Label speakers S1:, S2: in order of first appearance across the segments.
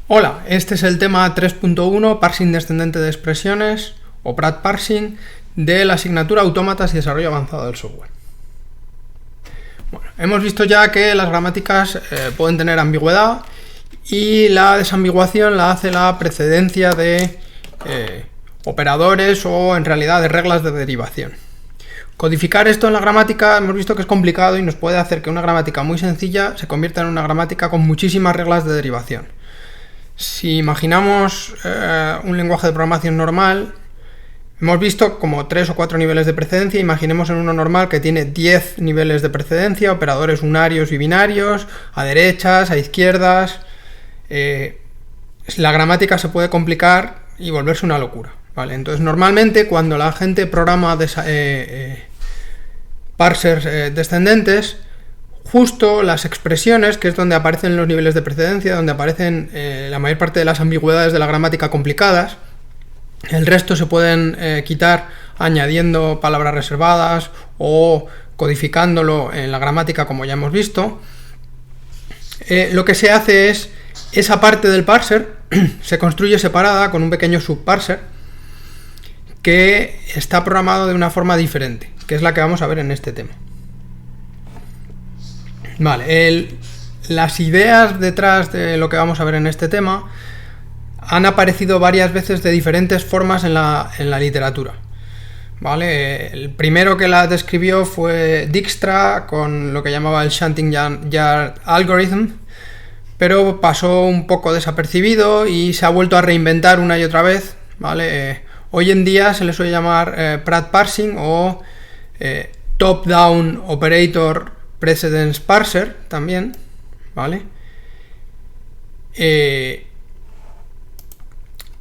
S1: Hola, este es el tema 3.1, Parsing descendente de expresiones, o PRAT Parsing, de la asignatura Autómatas y Desarrollo Avanzado del Software. Bueno, hemos visto ya que las gramáticas pueden tener ambigüedad y la desambiguación la hace la precedencia de operadores o en realidad de reglas de derivación. Codificar esto en la gramática hemos visto que es complicado y nos puede hacer que una gramática muy sencilla se convierta en una gramática con muchísimas reglas de derivación. Si imaginamos un lenguaje de programación normal, hemos visto como 3 o 4 niveles de precedencia. Imaginemos en uno normal que tiene 10 niveles de precedencia, operadores unarios y binarios, a derechas, a izquierdas. La gramática se puede complicar y volverse una locura, ¿vale? Entonces, normalmente cuando la gente programa parsers descendentes, justo las expresiones, que es donde aparecen los niveles de precedencia, donde aparecen la mayor parte de las ambigüedades de la gramática complicadas, el resto se pueden quitar añadiendo palabras reservadas o codificándolo en la gramática, como ya hemos visto. Lo que se hace es, esa parte del parser se construye separada con un pequeño subparser que está programado de una forma diferente, que es la que vamos a ver en este tema. Vale, las ideas detrás de lo que vamos a ver en este tema han aparecido varias veces de diferentes formas en la literatura. ¿Vale? El primero que la describió fue Dijkstra con lo que llamaba el Shunting Yard Algorithm, pero pasó un poco desapercibido y se ha vuelto a reinventar una y otra vez. ¿Vale? Hoy en día se le suele llamar PRAT Parsing o Top-Down Operator Precedence Parser también, ¿vale?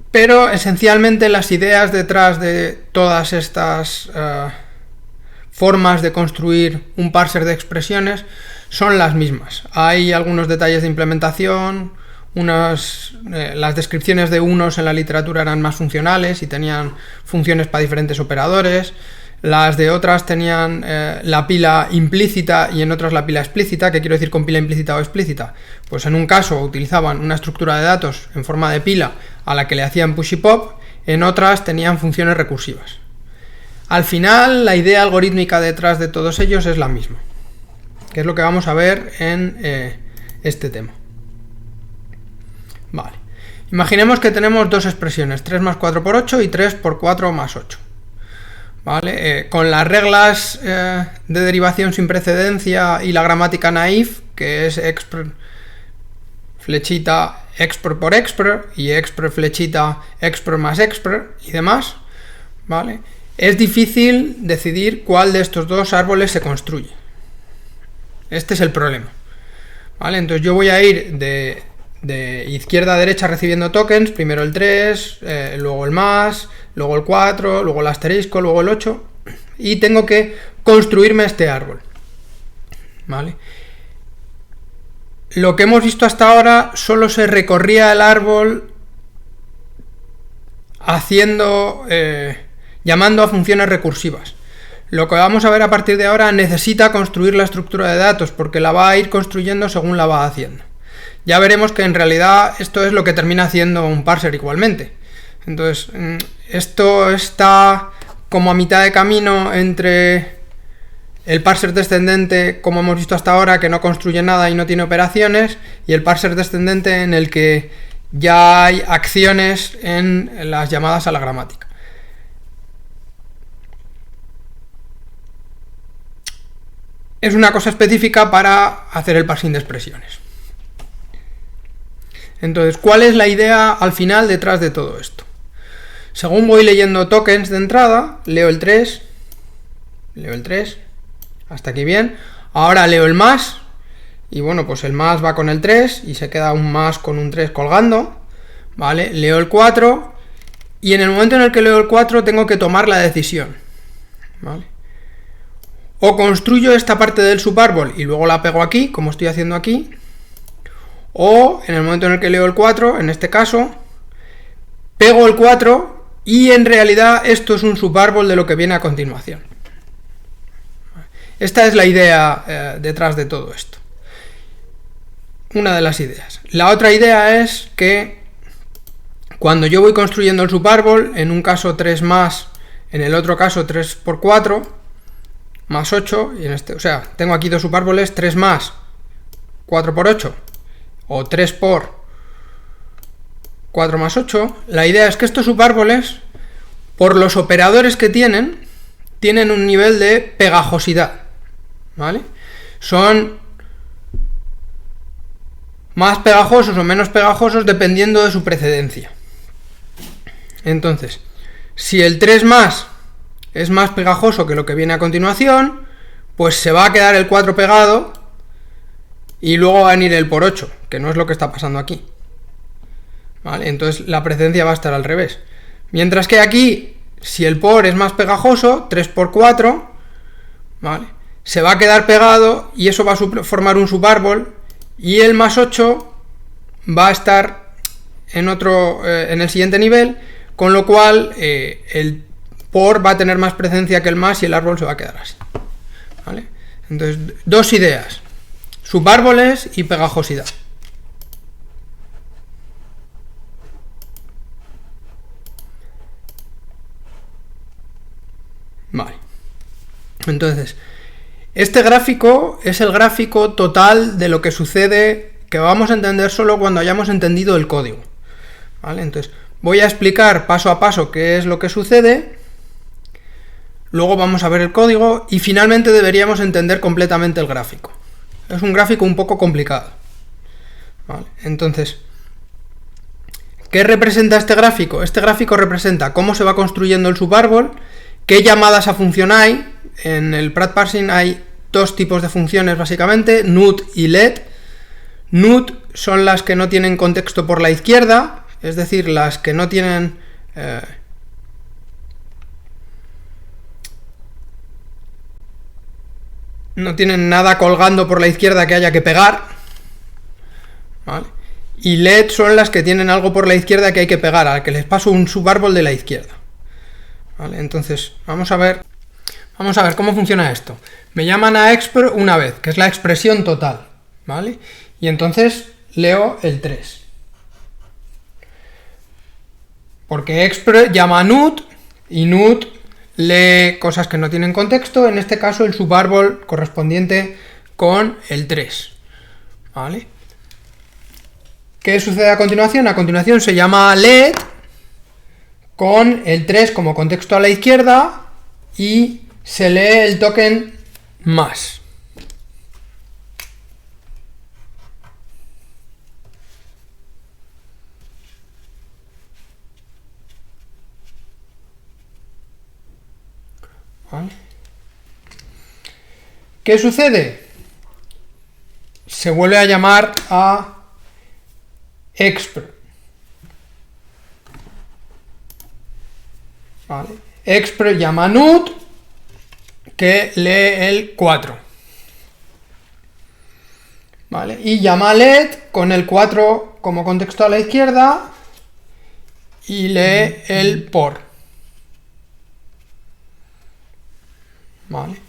S1: Pero esencialmente las ideas detrás de todas estas formas de construir un parser de expresiones son las mismas. Hay algunos detalles de implementación, las descripciones de unos en la literatura eran más funcionales y tenían funciones para diferentes operadores. Las de otras tenían la pila implícita y en otras la pila explícita. ¿Qué quiero decir con pila implícita o explícita? Pues en un caso utilizaban una estructura de datos en forma de pila a la que le hacían push y pop, en otras tenían funciones recursivas. Al final, la idea algorítmica detrás de todos ellos es la misma, que es lo que vamos a ver en este tema. Vale. Imaginemos que tenemos dos expresiones, 3 más 4 por 8 y 3 por 4 más 8. ¿Vale? Con las reglas de derivación sin precedencia y la gramática naif, que es expr flechita expr por expr y expr flechita expr más expr y demás, ¿vale? Es difícil decidir cuál de estos dos árboles se construye. Este es el problema, ¿vale? Entonces yo voy a ir de izquierda a derecha recibiendo tokens, primero el 3, luego el más, luego el 4, luego el asterisco, luego el 8, y tengo que construirme este árbol, ¿vale? Lo que hemos visto hasta ahora solo se recorría el árbol llamando a funciones recursivas. Lo que vamos a ver a partir de ahora necesita construir la estructura de datos porque la va a ir construyendo según la va haciendo. Ya veremos que en realidad esto es lo que termina haciendo un parser igualmente. Entonces, esto está como a mitad de camino entre el parser descendente, como hemos visto hasta ahora, que no construye nada y no tiene operaciones, y el parser descendente en el que ya hay acciones en las llamadas a la gramática. Es una cosa específica para hacer el parsing de expresiones. Entonces, ¿cuál es la idea al final detrás de todo esto? Según voy leyendo tokens de entrada, leo el 3, hasta aquí bien. Ahora leo el más, y bueno, pues el más va con el 3, y se queda un más con un 3 colgando, ¿vale? Leo el 4, y en el momento en el que leo el 4 tengo que tomar la decisión, ¿vale? O construyo esta parte del subárbol y luego la pego aquí, como estoy haciendo aquí, o en el momento en el que leo el 4, en este caso, pego el 4 y en realidad esto es un subárbol de lo que viene a continuación. Esta es la idea detrás de todo esto. una de las ideas. La otra idea es que cuando yo voy construyendo el subárbol, en un caso 3 más, en el otro caso 3 por 4, más 8, y en este, o sea, tengo aquí dos subárboles, 3 más 4 por 8, o 3 por 4 más 8, la idea es que estos subárboles, por los operadores que tienen un nivel de pegajosidad, ¿vale? Son más pegajosos o menos pegajosos dependiendo de su precedencia. Entonces, si el 3 más es más pegajoso que lo que viene a continuación, pues se va a quedar el 4 pegado y luego va a venir el por 8, que no es lo que está pasando aquí, ¿vale? Entonces la precedencia va a estar al revés. Mientras que aquí, si el por es más pegajoso, 3 por 4, ¿vale?, se va a quedar pegado y eso va a formar un subárbol, y el más 8 va a estar en el siguiente nivel, con lo cual el por va a tener más presencia que el más y el árbol se va a quedar así, ¿vale? Entonces, dos ideas: subárboles y pegajosidad. Vale. Entonces, este gráfico es el gráfico total de lo que sucede, que vamos a entender solo cuando hayamos entendido el código, ¿vale? Entonces, voy a explicar paso a paso qué es lo que sucede, luego vamos a ver el código y finalmente deberíamos entender completamente el gráfico. Es un gráfico un poco complicado, ¿vale? Entonces, ¿qué representa este gráfico? Este gráfico representa cómo se va construyendo el subárbol, qué llamadas a función hay. En el Pratt Parsing hay dos tipos de funciones básicamente, NUT y LET. NUT son las que no tienen contexto por la izquierda, es decir, las que no tienen nada colgando por la izquierda que haya que pegar, ¿vale? Y LED son las que tienen algo por la izquierda que hay que pegar, al que les paso un subárbol de la izquierda, ¿vale? Entonces, vamos a ver cómo funciona esto. Me llaman a expr una vez, que es la expresión total, ¿vale? Y entonces leo el 3. Porque expr llama a NUT y NUT lee cosas que no tienen contexto, en este caso el subárbol correspondiente con el 3, ¿vale? ¿Qué sucede a continuación? A continuación se llama LED con el 3 como contexto a la izquierda y se lee el token más. ¿Vale? ¿Qué sucede? Se vuelve a llamar a expr. ¿Vale? Expr llama a NUT, que lee el 4, ¿vale? Y llama a LED con el 4 como contexto a la izquierda y lee el por, ¿vale?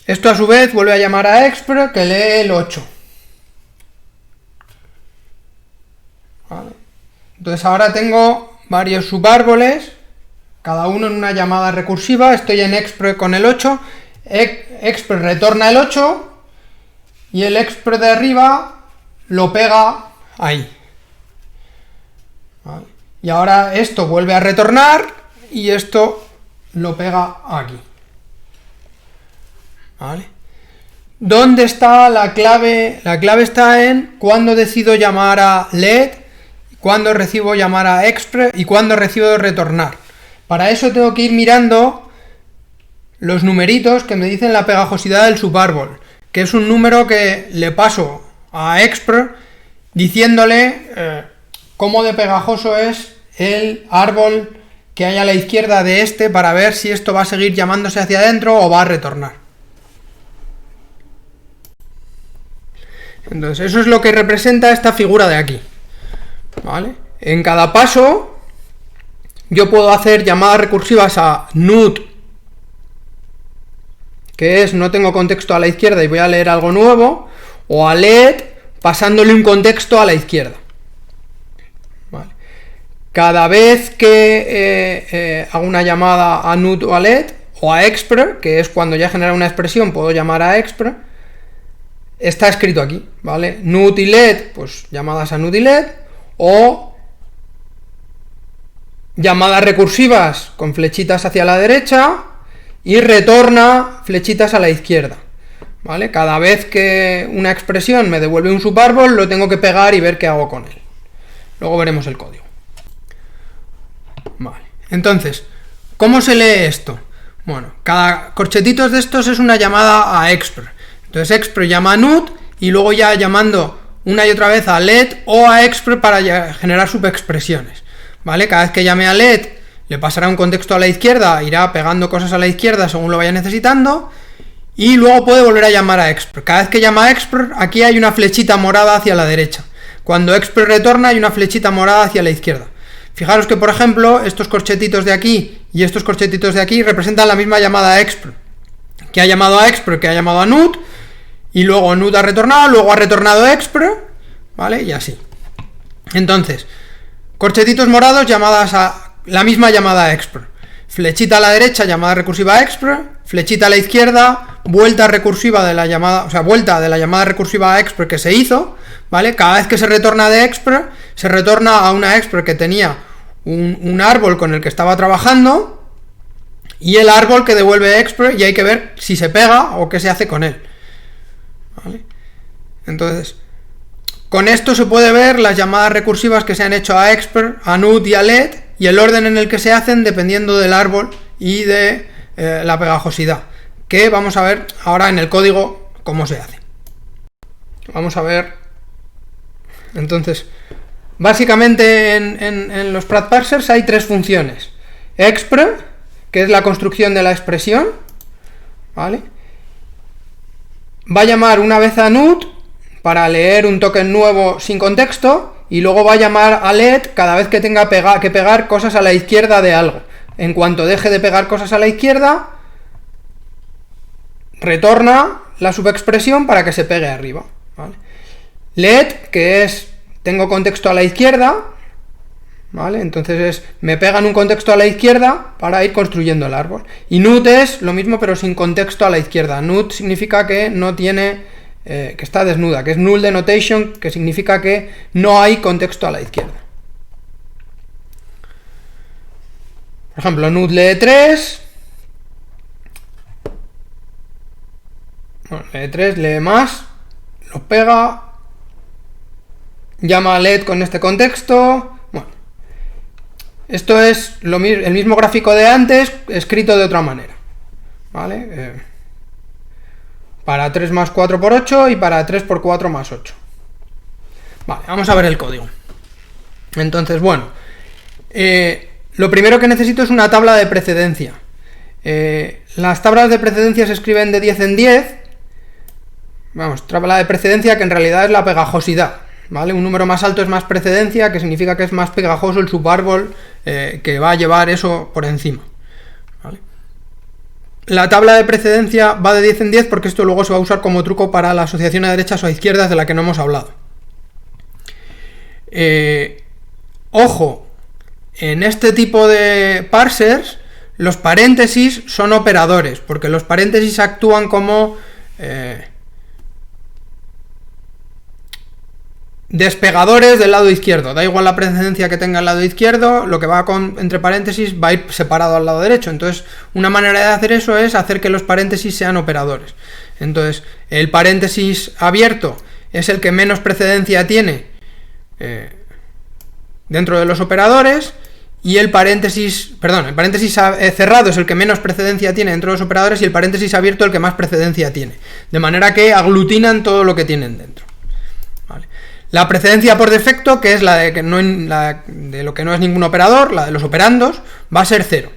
S1: Esto a su vez vuelve a llamar a expr, que lee el 8, ¿vale? Entonces ahora tengo varios subárboles, cada uno en una llamada recursiva. Estoy en expr con el 8, expr retorna el 8 y el expr de arriba lo pega ahí, ¿vale? Y ahora esto vuelve a retornar y esto lo pega aquí, ¿vale? ¿Dónde está la clave? La clave está en cuándo decido llamar a LED, cuándo recibo llamar a expr y cuándo recibo retornar. Para eso tengo que ir mirando los numeritos que me dicen la pegajosidad del subárbol, que es un número que le paso a expr diciéndole cómo de pegajoso es el árbol que hay a la izquierda de este, para ver si esto va a seguir llamándose hacia adentro o va a retornar. Entonces, eso es lo que representa esta figura de aquí, ¿vale? En cada paso yo puedo hacer llamadas recursivas a NUT, que es no tengo contexto a la izquierda y voy a leer algo nuevo, o a LED pasándole un contexto a la izquierda. Vale. Cada vez que hago una llamada a NUT o a LED, o a expr, que es cuando ya genera una expresión, puedo llamar a expr, está escrito aquí, ¿vale? NUT y LED, pues llamadas a NUT y LED, o llamadas recursivas con flechitas hacia la derecha y retorna flechitas a la izquierda, ¿vale? Cada vez que una expresión me devuelve un subárbol, lo tengo que pegar y ver qué hago con él. Luego veremos el código. Vale, entonces, ¿cómo se lee esto? Bueno, cada corchetito de estos es una llamada a expr. Entonces expr llama a NUT y luego ya llamando una y otra vez a LED o a expr para generar subexpresiones, ¿vale? Cada vez que llame a LED le pasará un contexto a la izquierda, irá pegando cosas a la izquierda según lo vaya necesitando y luego puede volver a llamar a expr. Cada vez que llama a expr, aquí hay una flechita morada hacia la derecha. Cuando expr retorna hay una flechita morada hacia la izquierda. Fijaros que, por ejemplo, estos corchetitos de aquí y estos corchetitos de aquí representan la misma llamada a expr, que ha llamado a expr, que ha llamado a NUT, y luego NUT ha retornado, luego ha retornado expr, ¿vale? Y así. Entonces, corchetitos morados, llamadas a la misma llamada a expr. Flechita a la derecha, llamada recursiva a expr, flechita a la izquierda, vuelta recursiva de la llamada, o sea, vuelta de la llamada recursiva a expr que se hizo, ¿vale? Cada vez que se retorna de expr, se retorna a una expr que tenía un árbol con el que estaba trabajando y el árbol que devuelve expr, y hay que ver si se pega o qué se hace con él, ¿vale? Entonces, con esto se puede ver las llamadas recursivas que se han hecho a expr, a NUT y a LED, y el orden en el que se hacen dependiendo del árbol y de la pegajosidad, que vamos a ver ahora en el código cómo se hace. Vamos a ver. Entonces, básicamente en los Pratt parsers hay tres funciones. Expr, que es la construcción de la expresión, ¿vale? Va a llamar una vez a NUT para leer un token nuevo sin contexto, y luego va a llamar a LED cada vez que tenga que pegar cosas a la izquierda de algo. En cuanto deje de pegar cosas a la izquierda, retorna la subexpresión para que se pegue arriba, ¿vale? LED, que es tengo contexto a la izquierda, ¿vale? Entonces me pegan un contexto a la izquierda para ir construyendo el árbol. Y NUT es lo mismo pero sin contexto a la izquierda. NUT significa que no tiene, que está desnuda, que es null denotation, que significa que no hay contexto a la izquierda. Por ejemplo, NUT lee 3. Bueno, lee 3, lee más, lo pega, llama a LED con este contexto. Bueno, esto es el mismo gráfico de antes, escrito de otra manera, ¿vale? Para 3 más 4 por 8 y para 3 por 4 más 8. Vale, vamos a ver el código. Entonces, bueno, lo primero que necesito es una tabla de precedencia. Las tablas de precedencia se escriben de 10 en 10. Vamos, tabla de precedencia que en realidad es la pegajosidad, ¿vale? Un número más alto es más precedencia, que significa que es más pegajoso el subárbol que va a llevar eso por encima, ¿vale? La tabla de precedencia va de 10 en 10 porque esto luego se va a usar como truco para la asociación a derechas o a izquierdas de la que no hemos hablado. Ojo, en este tipo de parsers los paréntesis son operadores, porque los paréntesis actúan como despegadores del lado izquierdo. Da igual la precedencia que tenga el lado izquierdo, lo que va entre paréntesis va a ir separado al lado derecho. Entonces, una manera de hacer eso es hacer que los paréntesis sean operadores. Entonces, el paréntesis abierto es el que menos precedencia tiene dentro de los operadores, y el paréntesis cerrado es el que menos precedencia tiene dentro de los operadores, y el paréntesis abierto el que más precedencia tiene. De manera que aglutinan todo lo que tienen dentro, ¿vale? La precedencia por defecto, que es la de lo que no es ningún operador, la de los operandos, va a ser 0,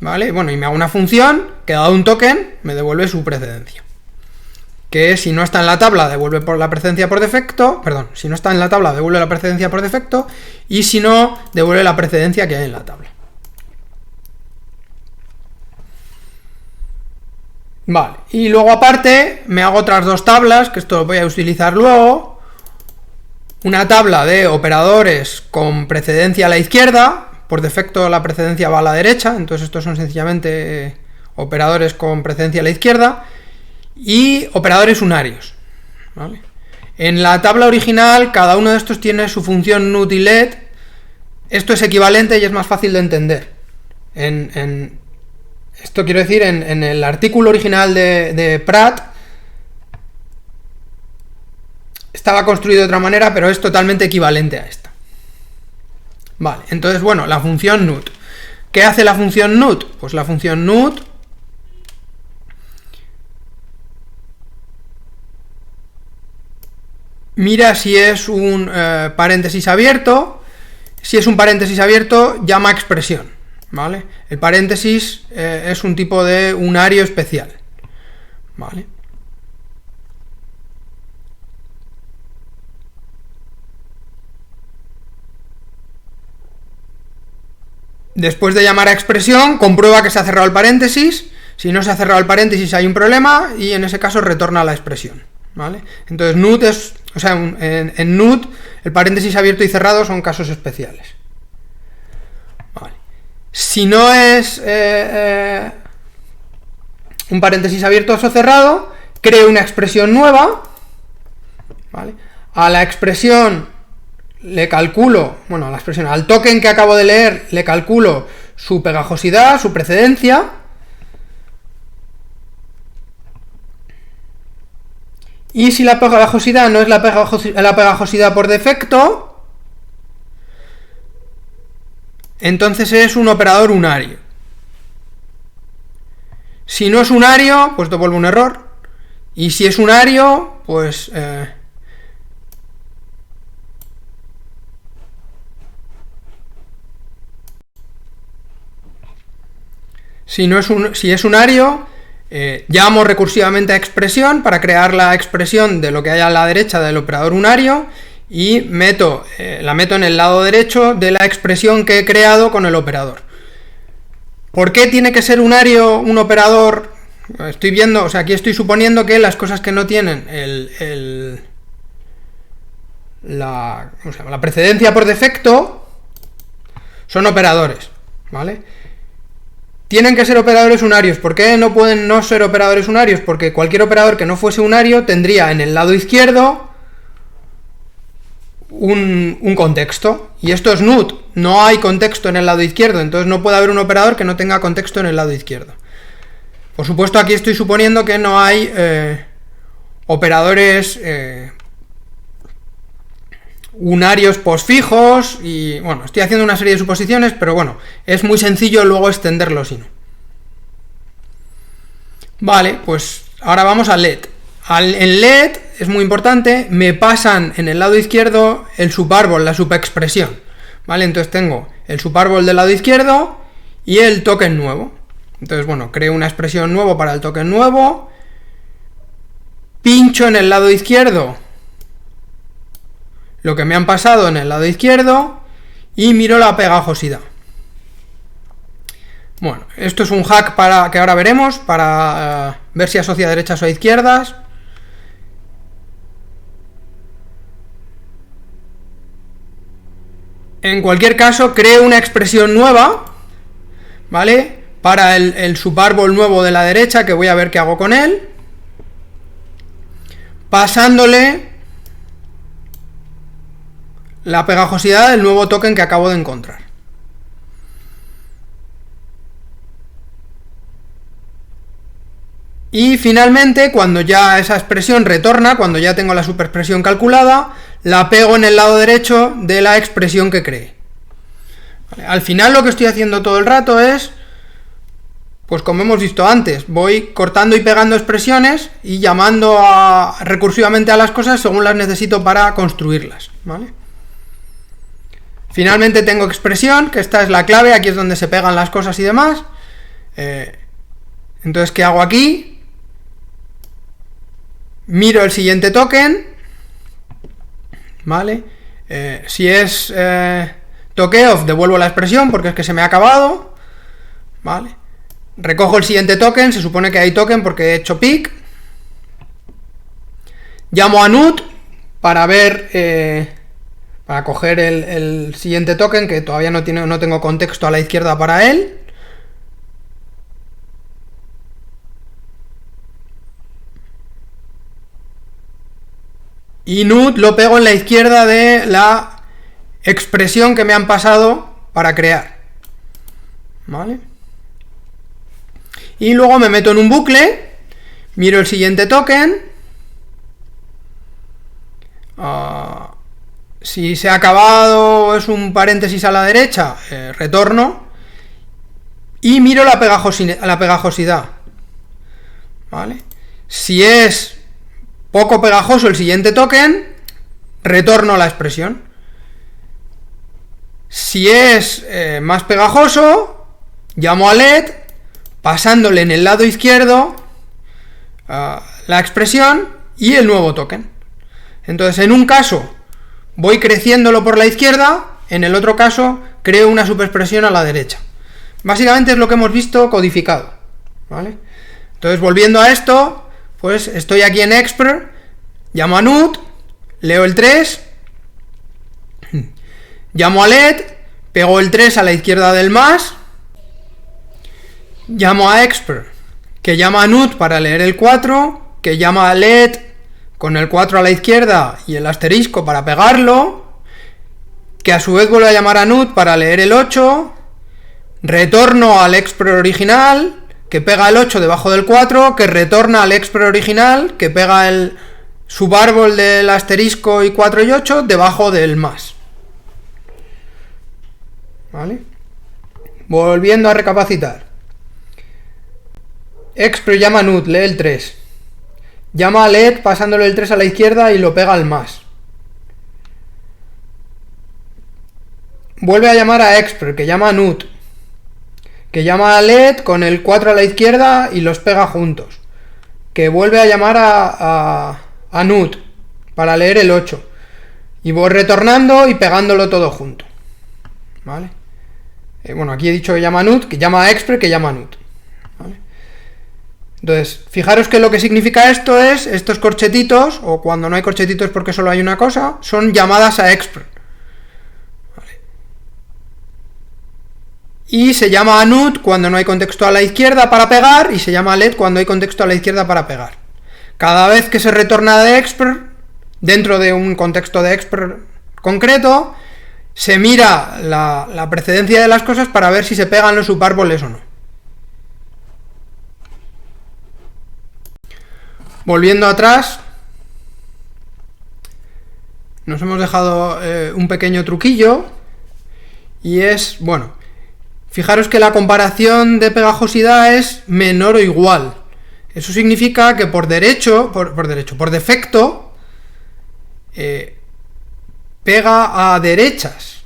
S1: ¿vale? Bueno, y me hago una función que, dado un token, me devuelve su precedencia. Que si no está en la tabla, devuelve por la precedencia por defecto, si no está en la tabla, devuelve la precedencia por defecto, y si no, devuelve la precedencia que hay en la tabla. Vale, y luego aparte me hago otras dos tablas, que esto lo voy a utilizar luego. Una tabla de operadores con precedencia a la izquierda, por defecto la precedencia va a la derecha, entonces estos son sencillamente operadores con precedencia a la izquierda, y operadores unarios, ¿vale? En la tabla original cada uno de estos tiene su función NUT y LET. Esto es equivalente y es más fácil de entender. Esto quiero decir, en el artículo original de Pratt estaba construido de otra manera, pero es totalmente equivalente a esta. Vale, entonces, bueno, la función NUT. ¿Qué hace la función NUT? Pues la función NUT mira si es un paréntesis abierto. Si es un paréntesis abierto, llama expresión, ¿vale? El paréntesis es un tipo de unario especial, ¿vale? Después de llamar a expresión, comprueba que se ha cerrado el paréntesis. Si no se ha cerrado el paréntesis hay un problema y en ese caso retorna la expresión, ¿vale? Entonces NUT es, o sea, en NUT el paréntesis abierto y cerrado son casos especiales. Vale. Si no es un paréntesis abierto o cerrado, creo una expresión nueva, ¿vale? A la expresión le calculo, bueno, a la expresión, al token que acabo de leer le calculo su pegajosidad, su precedencia. Y si la pegajosidad no es la pegajosidad por defecto, entonces es un operador unario. Si no es unario, pues devuelvo un error. Y si es unario, pues si es unario, llamo recursivamente a expresión para crear la expresión de lo que hay a la derecha del operador unario y la meto en el lado derecho de la expresión que he creado con el operador. ¿Por qué tiene que ser unario un operador? Estoy viendo, o sea, aquí estoy suponiendo que las cosas que no tienen la precedencia por defecto son operadores, ¿vale? Tienen que ser operadores unarios. ¿Por qué no pueden no ser operadores unarios? Porque cualquier operador que no fuese unario tendría en el lado izquierdo un contexto. Y esto es NUT. No hay contexto en el lado izquierdo. Entonces no puede haber un operador que no tenga contexto en el lado izquierdo. Por supuesto, aquí estoy suponiendo que no hay operadores unarios posfijos y bueno, estoy haciendo una serie de suposiciones, pero bueno, es muy sencillo luego extenderlo si no. Vale, pues ahora vamos a LED. En LED es muy importante, me pasan en el lado izquierdo el subárbol, la subexpresión, ¿vale? Entonces tengo el subárbol del lado izquierdo y el token nuevo. Entonces, bueno, creo una expresión nuevo para el token nuevo, pincho en el lado izquierdo lo que me han pasado en el lado izquierdo y miro la pegajosidad. Bueno, esto es un hack que ahora veremos para ver si asocia derechas o izquierdas. En cualquier caso, creo una expresión nueva, ¿vale? Para el subárbol nuevo de la derecha, que voy a ver qué hago con él, pasándole la pegajosidad del nuevo token que acabo de encontrar. Y finalmente, cuando ya esa expresión retorna, cuando ya tengo la superexpresión calculada, la pego en el lado derecho de la expresión que creé. Vale, al final lo que estoy haciendo todo el rato es, pues como hemos visto antes, voy cortando y pegando expresiones y llamando recursivamente a las cosas según las necesito para construirlas, ¿vale? Finalmente tengo expresión, que esta es la clave, aquí es donde se pegan las cosas y demás. Entonces, ¿qué hago aquí? Miro el siguiente token, ¿vale? Si es tokeof, devuelvo la expresión porque es que se me ha acabado, ¿vale? recojo el siguiente token, se supone que hay token porque he hecho pick. Llamo a nut para ver, para coger el siguiente token, que todavía no tengo contexto a la izquierda para él. Y nut lo pego en la izquierda de la expresión que me han pasado para crear. ¿Vale? Y luego me meto en un bucle, miro el siguiente token. Si se ha acabado, es un paréntesis a la derecha, retorno. Y miro la pegajosidad. ¿Vale? Si es poco pegajoso el siguiente token, retorno la expresión. Si es más pegajoso, llamo a LED, pasándole en el lado izquierdo la expresión y el nuevo token. Entonces, en un caso voy creciéndolo por la izquierda, en el otro caso creo una subexpresión a la derecha. Básicamente es lo que hemos visto codificado, ¿vale? Entonces, volviendo a esto, pues estoy aquí en expr, llamo a nut, leo el 3, llamo a LED, pego el 3 a la izquierda del más, llamo a expr, que llama a nut para leer el 4, que llama a LED con el 4 a la izquierda y el asterisco para pegarlo, que a su vez vuelve a llamar a nut para leer el 8, retorno al expr original, que pega el 8 debajo del 4, que retorna al expr original, que pega el subárbol del asterisco y 4 y 8 debajo del más. ¿Vale? Volviendo a recapacitar. Expr llama nut, lee el 3. Llama a LED pasándole el 3 a la izquierda y lo pega al más. Vuelve a llamar a expr, que llama a nut, que llama a LED con el 4 a la izquierda y los pega juntos. Que vuelve a llamar a nut para leer el 8. Y voy retornando y pegándolo todo junto. ¿Vale? Bueno, aquí he dicho que llama a nut, que llama a expr, que llama a nut. ¿Vale? Entonces, fijaros que lo que significa esto es, estos corchetitos, o cuando no hay corchetitos porque solo hay una cosa, son llamadas a expr. ¿Vale? Y se llama a nut cuando no hay contexto a la izquierda para pegar, y se llama a LED cuando hay contexto a la izquierda para pegar. Cada vez que se retorna de expr, dentro de un contexto de expr concreto, se mira la precedencia de las cosas para ver si se pegan los subárboles o no. Volviendo atrás, nos hemos dejado un pequeño truquillo, y es, bueno, fijaros que la comparación de pegajosidad es menor o igual. Eso significa que por defecto, pega a derechas.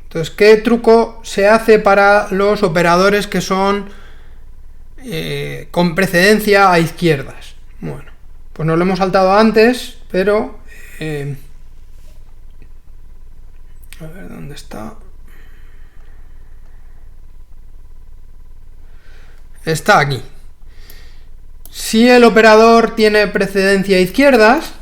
S1: Entonces, ¿qué truco se hace para los operadores que son con precedencia a izquierdas? Bueno, pues nos lo hemos saltado antes, pero a ver, ¿dónde está? Está aquí. Si el operador tiene precedencia a izquierdas,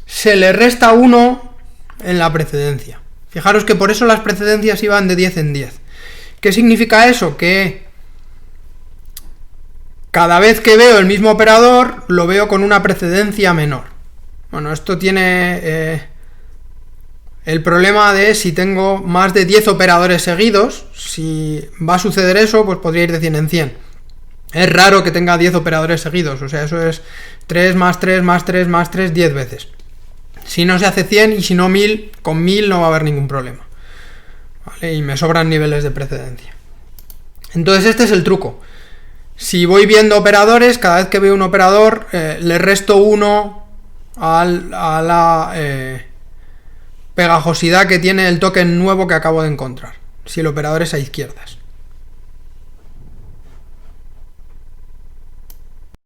S1: se le resta 1 en la precedencia. Fijaros que por eso las precedencias iban de 10 en 10. ¿Qué significa eso? Que cada vez que veo el mismo operador, lo veo con una precedencia menor. Bueno, esto tiene el problema de si tengo más de 10 operadores seguidos. Si va a suceder eso, pues podría ir de 100 en 100. Es raro que tenga 10 operadores seguidos, o sea, eso es 3 más 3 más 3 más 3, 10 veces. Si no se hace 100 y si no 1000, con 1000 no va a haber ningún problema. ¿Vale? Y me sobran niveles de precedencia. Entonces este es el truco. Si voy viendo operadores, cada vez que veo un operador, le resto 1 a la pegajosidad que tiene el token nuevo que acabo de encontrar, si el operador es a izquierdas.